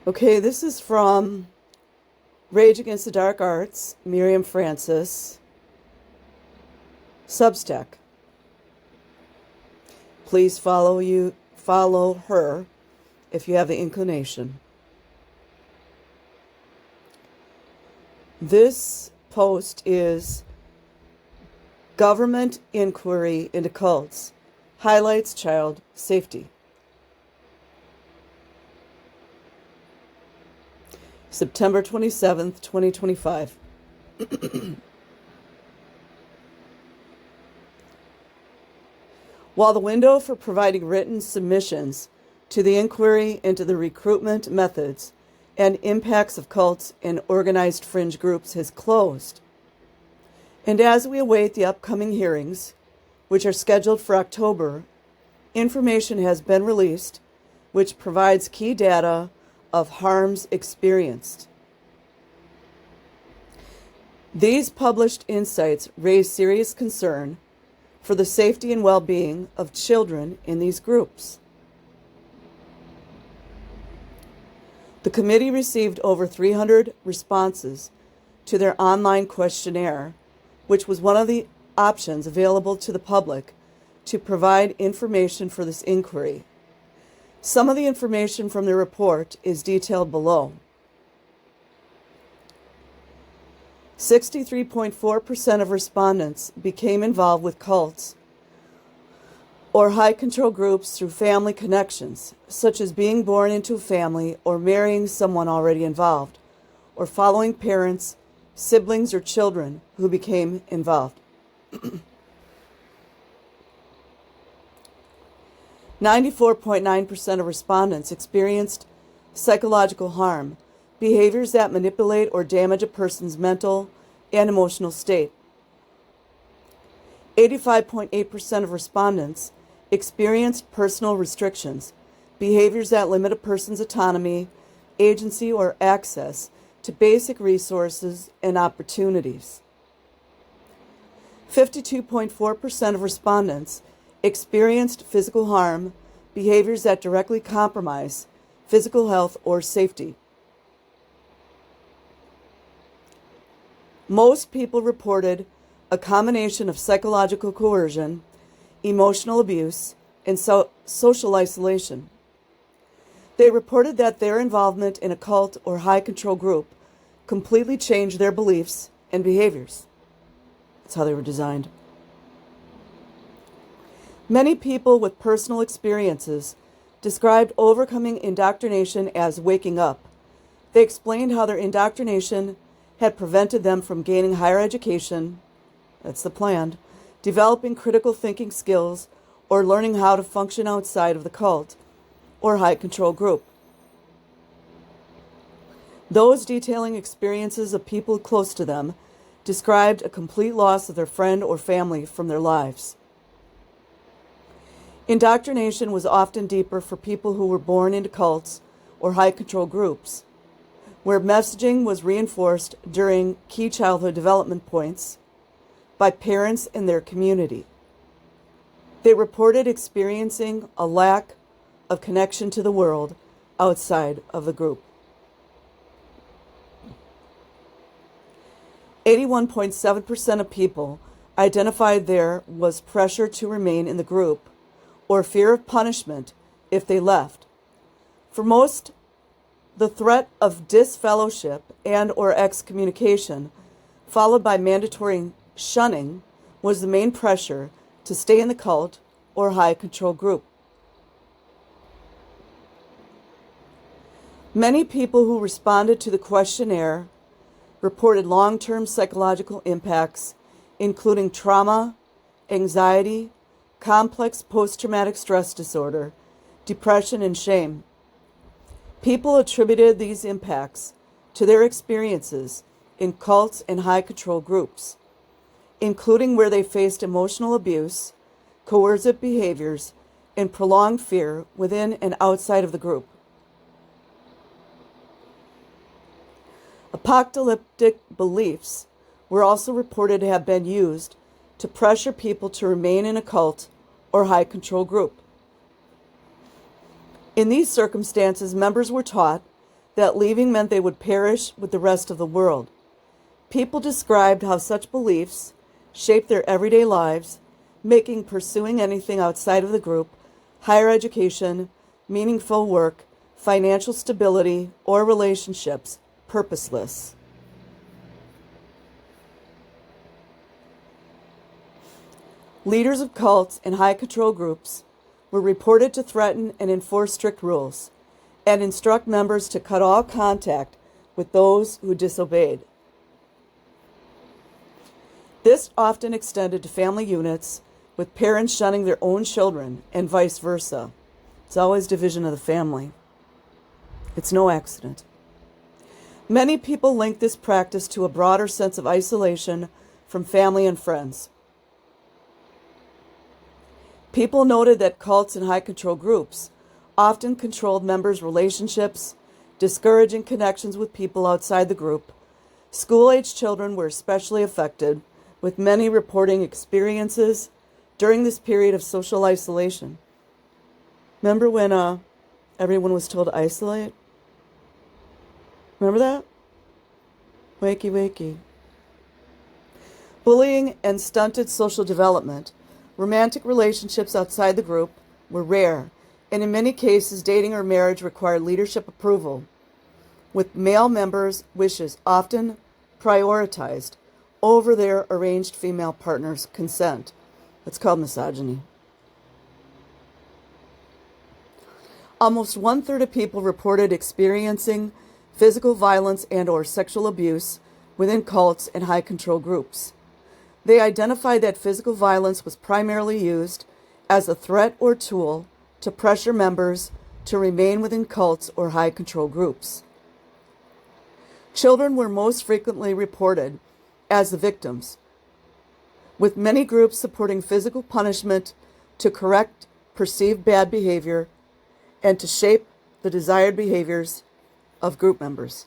Okay, this is from Rage Against the Dark Arts, Miriam Francis, Substack. Please follow her if you have the inclination. This post is Government Inquiry into Cults Highlights Child Safety. September 27th, 2025. While the window for providing written submissions to the inquiry into the recruitment methods and impacts of cults and organized fringe groups has closed, and as we await the upcoming hearings, which are scheduled for October, information has been released which provides key data of harms experienced. These published insights raise serious concern for the safety and well-being of children in these groups. The committee received over 300 responses to their online questionnaire, which was one of the options available to the public to provide information for this inquiry. Some of the information from the report is detailed below. 63.4% of respondents became involved with cults or high control groups through family connections, such as being born into a family or marrying someone already involved, or following parents, siblings, or children who became involved. 94.9% of respondents experienced psychological harm, behaviors that manipulate or damage a person's mental and emotional state. 85.8% of respondents experienced personal restrictions, behaviors that limit a person's autonomy, agency, or access to basic resources and opportunities. 52.4% of respondents experienced physical harm, behaviors that directly compromise physical health or safety. Most people reported a combination of psychological coercion, emotional abuse, and social isolation. They reported that their involvement in a cult or high control group completely changed their beliefs and behaviors. That's how they were designed. Many people with personal experiences described overcoming indoctrination as waking up. They explained how their indoctrination had prevented them from gaining higher education, that's the plan, developing critical thinking skills, or learning how to function outside of the cult or high control group. Those detailing experiences of people close to them described a complete loss of their friend or family from their lives. Indoctrination was often deeper for people who were born into cults or high control groups, where messaging was reinforced during key childhood development points by parents in their community. They reported experiencing a lack of connection to the world outside of the group. 81.7% of people identified there was pressure to remain in the group or fear of punishment if they left. For most, the threat of disfellowship and or excommunication, followed by mandatory shunning, was the main pressure to stay in the cult or high control group. Many people who responded to the questionnaire reported long-term psychological impacts, including trauma, anxiety, complex post-traumatic stress disorder, depression, and shame. People attributed these impacts to their experiences in cults and high control groups, including where they faced emotional abuse, coercive behaviors, and prolonged fear within and outside of the group. Apocalyptic beliefs were also reported to have been used to pressure people to remain in a cult or high control group. In these circumstances, members were taught that leaving meant they would perish with the rest of the world. People described how such beliefs shaped their everyday lives, making pursuing anything outside of the group, higher education, meaningful work, financial stability, or relationships purposeless. Leaders of cults and high control groups were reported to threaten and enforce strict rules and instruct members to cut all contact with those who disobeyed. This often extended to family units, with parents shunning their own children and vice versa. It's always division of the family. It's no accident. Many people link this practice to a broader sense of isolation from family and friends. People noted that cults and high control groups often controlled members' relationships, discouraging connections with people outside the group. School-age children were especially affected, with many reporting experiences during this period of social isolation. Remember when everyone was told to isolate? Remember that? Wakey, wakey. Bullying and stunted social development. Romantic relationships outside the group were rare, and in many cases, dating or marriage required leadership approval, with male members' wishes often prioritized over their arranged female partner's consent. That's called misogyny. Almost 1/3 of people reported experiencing physical violence and/or sexual abuse within cults and high control groups. They identified that physical violence was primarily used as a threat or tool to pressure members to remain within cults or high control groups. Children were most frequently reported as the victims, with many groups supporting physical punishment to correct perceived bad behavior and to shape the desired behaviors of group members.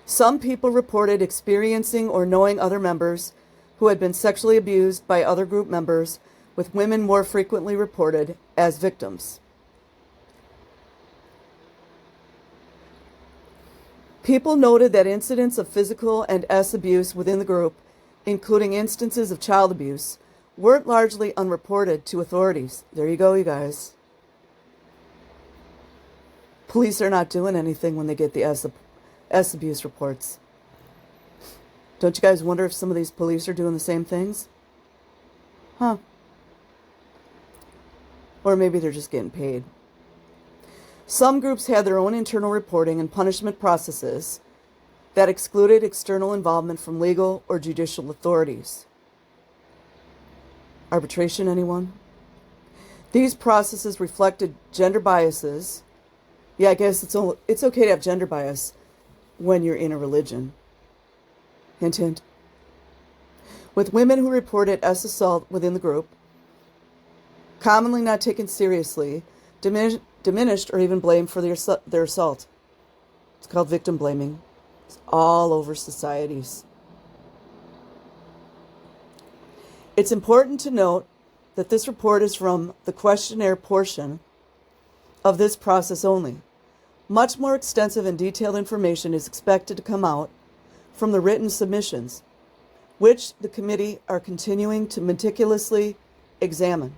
Some people reported experiencing or knowing other members who had been sexually abused by other group members, with women more frequently reported as victims. People noted that incidents of physical and S abuse within the group, including instances of child abuse, weren't largely unreported to authorities. There you go, you guys. Police are not doing anything when they get the S abuse reports. Don't you guys wonder if some of these police are doing the same things? Huh. Or maybe they're just getting paid. Some groups had their own internal reporting and punishment processes that excluded external involvement from legal or judicial authorities. Arbitration, anyone? These processes reflected gender biases. Yeah, I guess it's okay to have gender bias when you're in a religion. Hint, hint. With women who reported S assault within the group, commonly not taken seriously, diminished or even blamed for their assault. It's called victim blaming. It's all over societies. It's important to note that this report is from the questionnaire portion of this process only. Much more extensive and detailed information is expected to come out from the written submissions, which the committee are continuing to meticulously examine.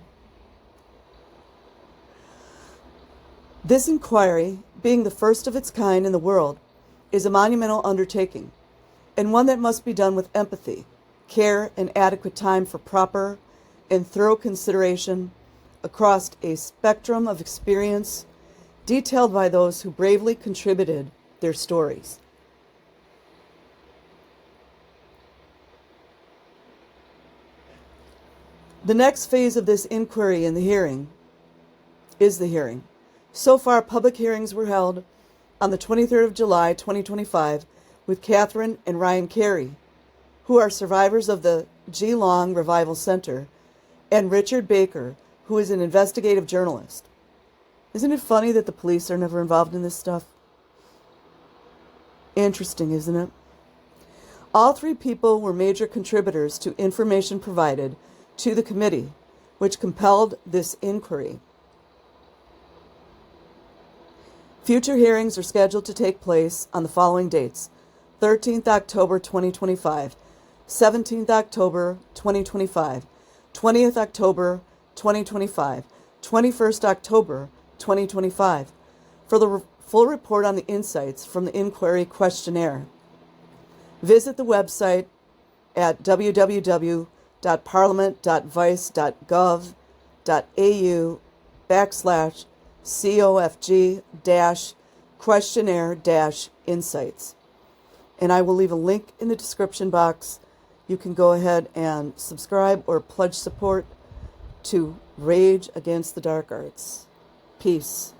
This inquiry, being the first of its kind in the world, is a monumental undertaking, and one that must be done with empathy, care, and adequate time for proper and thorough consideration across a spectrum of experience detailed by those who bravely contributed their stories. The next phase of this inquiry in the hearing is the hearing. So far, public hearings were held on the 23rd of July, 2025, with Catherine and Ryan Carey, who are survivors of the Geelong Revival Center, and Richard Baker, who is an investigative journalist. Isn't it funny that the police are never involved in this stuff? Interesting, isn't it? All three people were major contributors to information provided to the committee, which compelled this inquiry. Future hearings are scheduled to take place on the following dates: 13th October 2025, 17th October 2025, 20th October 2025, 21st October 2025. For the full report on the insights from the inquiry questionnaire, visit the website at www.parliament.vice.gov.au/COFG-questionnaire-insights. And I will leave a link in the description box. You can go ahead and subscribe or pledge support to Rage Against the Dark Arts. Peace.